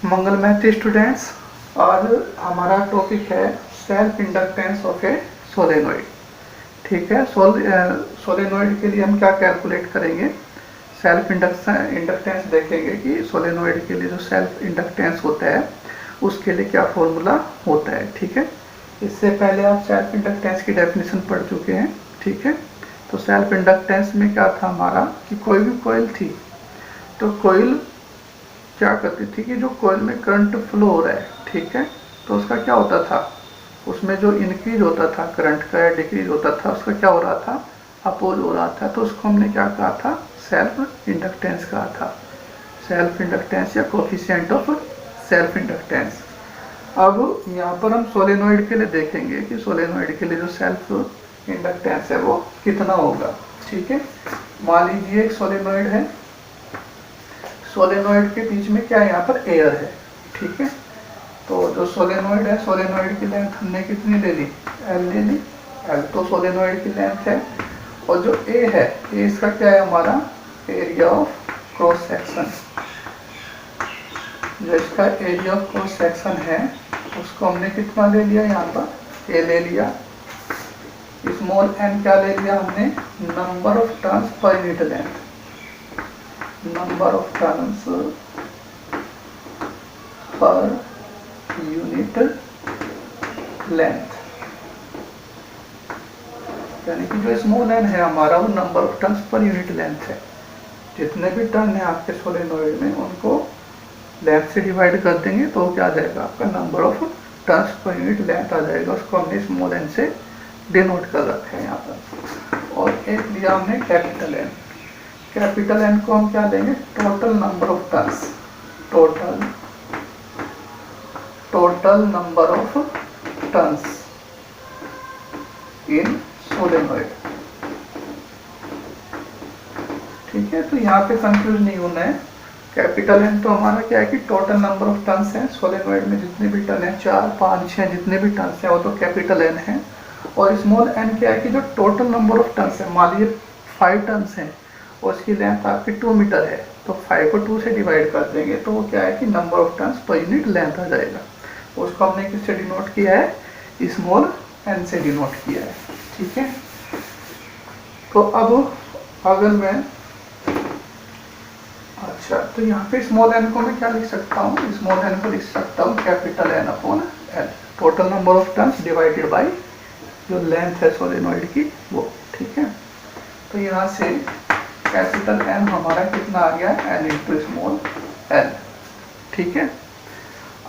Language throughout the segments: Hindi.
मंगल महती स्टूडेंट्स, आज हमारा टॉपिक है self inductance of A solenoid. ठीक है, सोलेनोइड के लिए हम क्या कैलकुलेट करेंगे, सेल्फ इंडक्टेंस देखेंगे कि सोलेनोइड के लिए जो सेल्फ इंडक्टेंस होता है उसके लिए क्या फॉर्मूला होता है। ठीक है, इससे पहले आप सेल्फ इंडक्टेंस की डेफिनेशन पढ़ चुके हैं। ठीक है, तो सेल्फ इंडक्टेंस में क्या था हमारा कि कोई भी कॉइल थी तो कॉइल क्या करती थी कि जो कॉइल में करंट फ्लो हो रहा है, ठीक है, तो उसका क्या होता था, उसमें जो इंक्रीज होता था करंट का या डिक्रीज होता था उसका क्या हो रहा था, अपोज हो रहा था। तो उसको हमने क्या कहा था, सेल्फ इंडक्टेंस कहा था, सेल्फ इंडक्टेंस या कोफिशिएंट ऑफ सेल्फ इंडक्टेंस। अब यहाँ पर हम सोलेनोइड के लिए देखेंगे कि सोलेनोइड के लिए जो सेल्फ इंडक्टेंस है वो कितना होगा। ठीक है, मान लीजिए एक सोलेनोइड है, सोलेनोइड के बीच में क्या है, यहाँ पर एयर है। ठीक है, तो जो सोलेनोइड है, सोलेनोइड की लेंथ हमने कितनी ले ली, एल ले ली। एल तो सोलेनोइड की लेंथ है, और जो ए है, ए इसका क्या है हमारा एरिया ऑफ क्रॉस सेक्शन। जो इसका एरिया ऑफ क्रॉस सेक्शन है उसको हमने कितना ले लिया, यहाँ पर ए ले लिया। स्मॉल एन क्या ले लिया हमने, number of turns per unit length, number of turns per unit length, यानी कि जो स्मॉल एन है हमारा वो number of turns per unit length है। जितने भी टर्न है आपके सोलेनोइड में उनको लेंथ से डिवाइड कर देंगे तो क्या आ जाएगा, आपका number of turns per unit length आ जाएगा। उसको हमने स्मॉल एन से डिनोट कर रखा है यहाँ पर। और एक लिया हमने कैपिटल एन, कैपिटल एन को हम क्या लेंगे, total number of turns, total number of turns in solenoid. ठीक है, तो यहाँ पे कंफ्यूज नहीं होना है। कैपिटल एन तो हमारा क्या है कि टोटल नंबर ऑफ टर्न्स हैं सोलेनोइड में, जितने भी टर्न है 4, 5, 6 जितने भी टर्न्स हैं वो तो कैपिटल एन है। और स्मॉल एन क्या है कि जो टोटल नंबर ऑफ टर्न्स है, मान लीजिए 5 टर्न्स हैं और उसकी लेंथ आपकी 2 मीटर है, तो 5 को 2 से डिवाइड कर देंगे तो वो क्या है कि number of turns per unit length आ जाएगा। उसको हमने किससे डिनोट किया है, स्मॉल एन से डिनोट किया है। ठीक है, तो अब अगर मैं, अच्छा, तो यहाँ पे स्मॉल एन को मैं क्या लिख सकता हूँ, स्मॉल एन को लिख सकता हूँ capital N upon L, total number of turns divided by जो लेंथ है सोलेनोइड की वो। ठीक है, तो यहाँ से कैपिटल एन हमारा कितना आ गया, एन इंटू स्मॉल एन। ठीक है,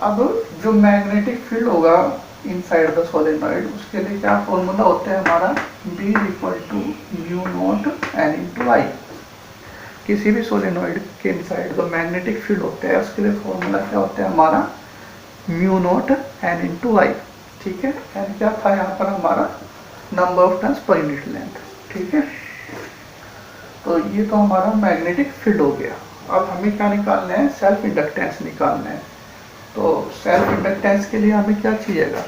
अब जो मैग्नेटिक फील्ड होगा इनसाइड द सोलेनोइड उसके लिए क्या फॉर्मूला होता है हमारा, B equal to mu naught n into I. किसी भी सोलेनोइड के इनसाइड जो मैग्नेटिक फील्ड होता है उसके लिए फॉर्मूला क्या होता है हमारा, म्यू नॉट एन इंटू आई। ठीक है, एन क्या था यहाँ पर हमारा, number of turns per unit length. ठीक है, तो ये तो हमारा मैग्नेटिक फील्ड हो गया। अब हमें क्या निकालना है, सेल्फ इंडक्टेंस निकालना है। तो सेल्फ इंडक्टेंस के लिए हमें क्या चाहिएगा,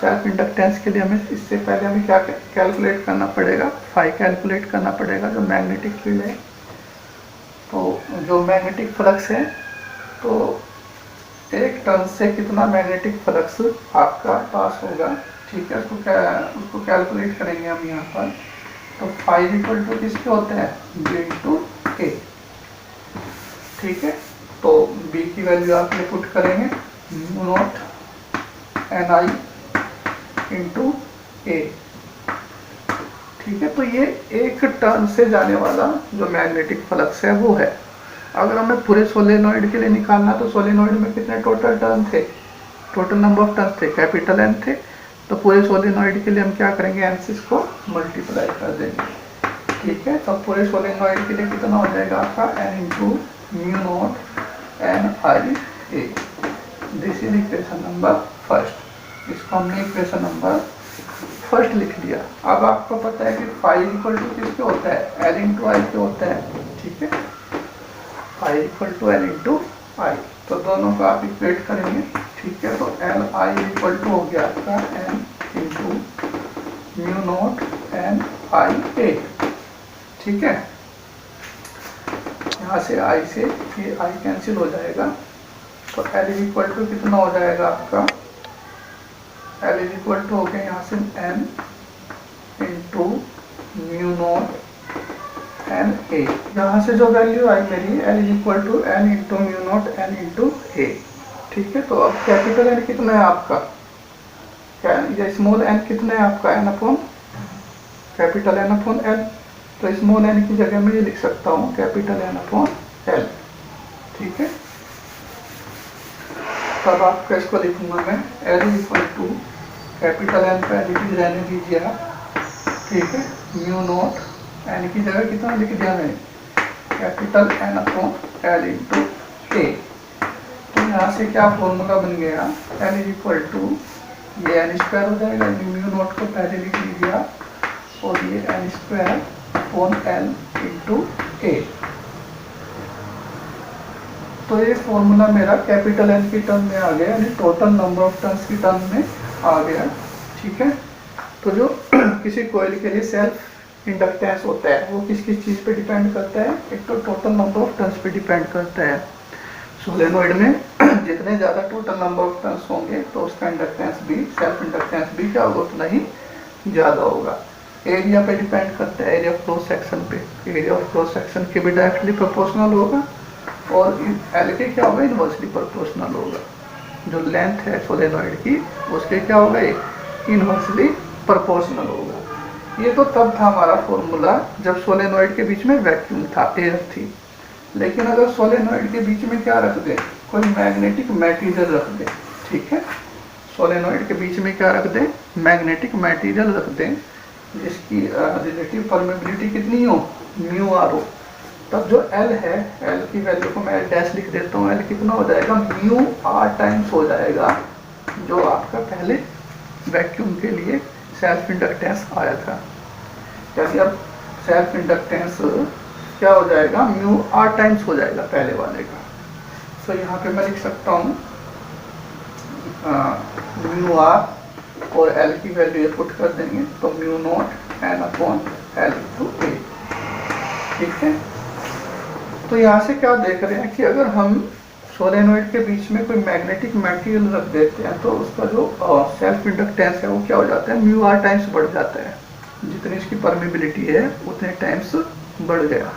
सेल्फ इंडक्टेंस के लिए हमें इससे पहले हमें क्या कैलकुलेट करना पड़ेगा, फाई कैलकुलेट करना पड़ेगा जो मैग्नेटिक फील्ड है। तो जो मैग्नेटिक फ्लक्स है, तो एक टर्न से कितना मैग्नेटिक फ्लक्स आपका पास होगा। ठीक है, उसको कैलकुलेट करेंगे हम यहाँ पर। तो फाई इक्वल टू किसके होते हैं, बी इंटू ए। ठीक है, तो बी की वैल्यू आप ये पुट करेंगे, mu naught N I into a. ठीक है, तो ये एक टर्न से जाने वाला जो मैग्नेटिक फ्लक्स है वो है। अगर हमें पूरे सोलेनोइड के लिए निकालना तो सोलेनोइड में कितने टोटल टर्न थे, टोटल नंबर ऑफ टर्न थे, कैपिटल एन थे। तो पूरे सोलेनोइड के लिए हम क्या करेंगे, एन से इसको मल्टीप्लाई कर देंगे। ठीक है, तो पूरे सोलेनोइड के लिए कितना हो जाएगा आपका, N into mu naught N I A. This is equation number first. इसको हमने इक्वेशन नंबर फर्स्ट लिख लिया। अब आपको पता है कि फाई इक्वल टू किसके होता है, एल इंटू आई के होता है। ठीक है, phi equal to L into I, तो दोनों का आप इक्वेट करेंगे। ठीक है, तो एल आई इक्वल टू हो गया आपका N into mu naught N I a. ठीक है, यहाँ से आई से ये आई कैंसिल हो जाएगा, तो L इज इक्वल टू कितना हो जाएगा आपका, L इज इक्वल टू हो गया यहाँ से N into mu naught n a. यहाँ से जो वैल्यू आई मेरी L is equal to N into mu naught N into a. ठीक है, तो अब कैपिटल N कितना है आपका, या स्मॉल n कितना है आपका, n upon capital N upon L। तो स्मॉल n की जगह में ये लिख सकता हूँ कैपिटल N अपॉन L। ठीक है, तब आपका इसको लिखूंगा मैं L is equal to capital N पे एडिटिव रहने दीजिए आप। ठीक है, म्यू नॉट n की जगह कितना लिख दिया मैंने, capital N upon L into a. तो यहाँ से क्या फॉर्मूला बन गया, L इज इक्वल टू ये n स्क्वायर हो जाएगा, म्यू नॉट को पहले लिख लीजिए आप, और ये n square upon L into a. तो ये फॉर्मूला मेरा कैपिटल N की टर्म में आ गया, यानी टोटल नंबर ऑफ टर्न्स की टर्म में आ गया। ठीक है, तो जो किसी कॉइल के लिए सेल्फ इंडक्टेंस होता है वो किस किस चीज़ पे डिपेंड करता है, एक तो टोटल नंबर ऑफ टर्न्स पे डिपेंड करता है। सोलेनोइड में जितने ज़्यादा टोटल नंबर ऑफ टर्न्स होंगे तो उसका इंडक्टेंस भी, सेल्फ इंडक्टेंस भी क्या होगा, उतना ही ज़्यादा होगा। एरिया पे डिपेंड करता है, एरिया ऑफ क्रॉस सेक्शन पे, एरिया ऑफ क्रॉस सेक्शन के भी डायरेक्टली प्रोपोर्शनल होगा, और एल के क्या होगा, इनवर्सली प्रोपोर्शनल होगा। जो लेंथ है सोलेनोइड की उसके क्या होगा, एक इनवर्सली प्रोपोर्शनल होगा। ये तो तब था हमारा फॉर्मूला जब सोलेनोइड के बीच में वैक्यूम था, एयर थी। लेकिन अगर सोलेनोइड के बीच में क्या रख दे, कोई मैग्नेटिक मटेरियल रख दे, ठीक है, सोलेनोइड के बीच में क्या रख दे, मैग्नेटिक मटेरियल रख दे, जिसकी रिलेटिव परमेबिलिटी कितनी हो, म्यू आर हो, तब जो L है, L की वैल्यू को मैं डैश लिख देता हूँ, L कितना हो जाएगा, म्यू आर टाइम्स हो जाएगा जो आपका पहले वैक्यूम के लिए सेल्फ इंडक्टेंस आया था। यानी अब सेल्फ इंडक्टेंस क्या हो जाएगा, म्यू आर टाइम्स हो जाएगा पहले वाले का। तो यहाँ पे मैं लिख सकता हूँ म्यू आर और L की वैल्यू ये पुट कर देंगे तो mu naught n upon L to a. ठीक है, तो यहाँ से क्या देख रहे हैं कि अगर हम सोलेनोइड के बीच में कोई मैग्नेटिक मटेरियल रख देते हैं तो उसका जो सेल्फ इंडक्टेंस है वो क्या हो जाता है, म्यू आर टाइम्स बढ़ जाता है। जितनी इसकी परमेबिलिटी है उतने टाइम्स बढ़ गया।